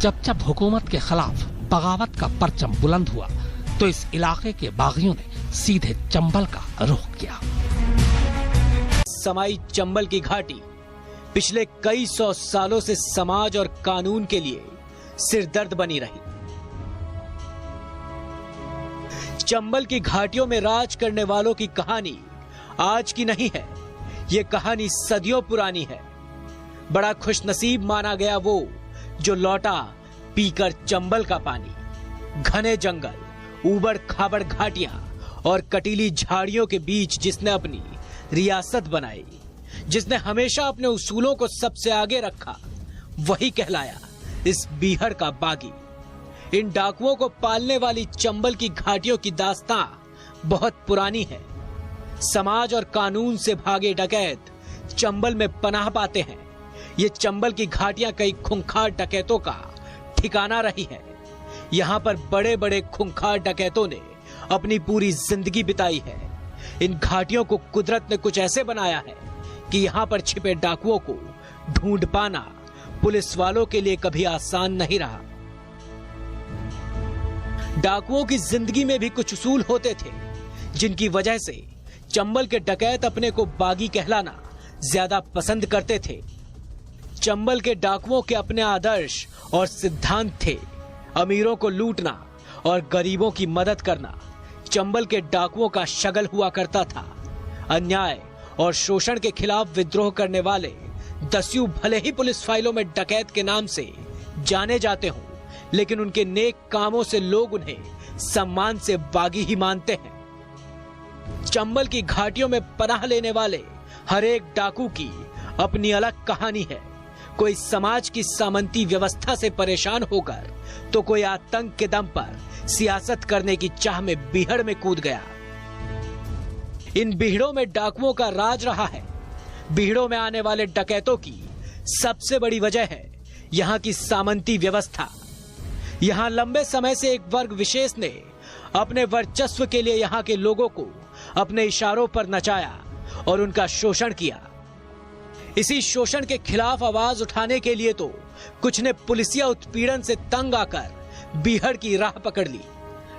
जब जब हुकूमत के खिलाफ बगावत का परचम बुलंद हुआ तो इस इलाके के बागियों ने सीधे चंबल का रुख किया। समाई चंबल की घाटी पिछले कई सौ सालों से समाज और कानून के लिए सिरदर्द बनी रही। चंबल की घाटियों में राज करने वालों की कहानी आज की नहीं है, ये कहानी सदियों पुरानी है। बड़ा खुशनसीब माना गया वो जो लौटा पीकर चंबल का पानी। घने जंगल, ऊबड़ खाबड़ घाटियां और कटीली झाड़ियों के बीच जिसने अपनी रियासत बनाई, जिसने हमेशा अपने उसूलों को सबसे आगे रखा, वही कहलाया इस बीहड़ का बागी। इन डाकुओं को पालने वाली चंबल की घाटियों की दास्तां बहुत पुरानी है। समाज और कानून से भागे डकैत चंबल में पनाह पाते हैं। ये चंबल की घाटियां कई खूंखार डकैतों का ठिकाना रही है। यहाँ पर बड़े बड़े खूंखार डकैतों ने अपनी पूरी जिंदगी बिताई है। इन घाटियों को कुदरत ने कुछ ऐसे बनाया है कि यहाँ पर छिपे डाकुओं को ढूंढ पाना पुलिस वालों के लिए कभी आसान नहीं रहा। डाकुओं की जिंदगी में भी कुछ उसूल होते थे जिनकी वजह से चंबल के डकैत अपने को बागी कहलाना ज्यादा पसंद करते थे। चंबल के डाकुओं के अपने आदर्श और सिद्धांत थे। अमीरों को लूटना और गरीबों की मदद करना चंबल के डाकुओं का शगल हुआ करता था। अन्याय और शोषण के खिलाफ विद्रोह करने वाले दस्यु भले ही पुलिस फाइलों में डकैत के नाम से जाने जाते हों, लेकिन उनके नेक कामों से लोग उन्हें सम्मान से बागी ही मानते हैं। चंबल की घाटियों में पनाह लेने वाले हर एक डाकू की अपनी अलग कहानी है। कोई समाज की सामंती व्यवस्था से परेशान होकर तो कोई आतंक के दम पर सियासत करने की चाह में बीहड़ में कूद गया। इन बीहड़ों में डाकुओं का राज रहा है। बीहड़ों में आने वाले डकैतों की सबसे बड़ी वजह है यहाँ की सामंती व्यवस्था। यहाँ लंबे समय से एक वर्ग विशेष ने अपने वर्चस्व के लिए यहाँ के लोगों को अपने इशारों पर नचाया और उनका शोषण किया। इसी शोषण के खिलाफ आवाज उठाने के लिए तो कुछ ने पुलिसिया उत्पीड़न से तंग आकर बीहड़ की राह पकड़ ली।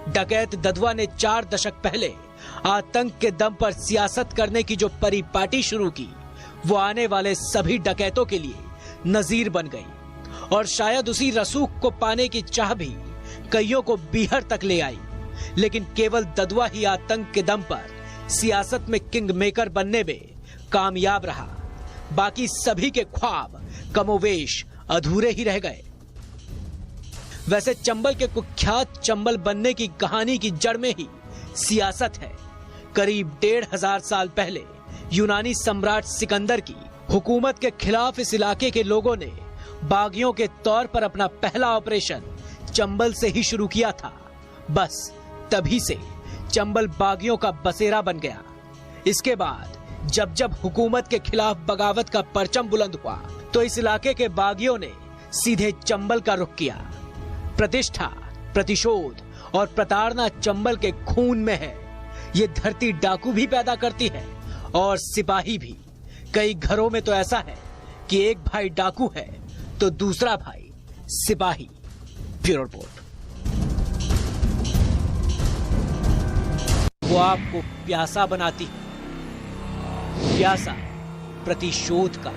डकैत ददुआ ने 4 दशक पहले आतंक के दम पर सियासत करने की जो परिपाटी शुरू की, वो आने वाले सभी डकैतों के लिए नजीर बन गई। और शायद उसी रसूख को पाने की चाह भी कईयों को बीहड़ तक ले आई। लेकिन केवल ददुआ ही आतंक के दम पर सियासत में किंग मेकर बनने में कामयाब रहा। बाकी सभी के ख्वाब कमोवेश अधूरे ही रह गए। वैसे चंबल के कुख्यात चंबल बनने की कहानी की जड़ में ही सियासत है। करीब 1500 साल पहले यूनानी सम्राट सिकंदर की हुकूमत के खिलाफ इस इलाके के लोगों ने बागियों के तौर पर अपना पहला ऑपरेशन चंबल से ही शुरू किया था। बस तभी से चंबल बागियों का बसेरा बन गया। इसके बाद जब जब हुकूमत के खिलाफ बगावत का परचम बुलंद हुआ तो इस इलाके के बागियों ने सीधे चंबल का रुख किया। प्रतिष्ठा, प्रतिशोध और प्रताड़ना चंबल के खून में है। ये धरती डाकू भी पैदा करती है और सिपाही भी। कई घरों में तो ऐसा है कि एक भाई डाकू है तो दूसरा भाई सिपाही। Bureau report. वो आपको प्यासा बनाती है, प्यासा प्रतिशोध का।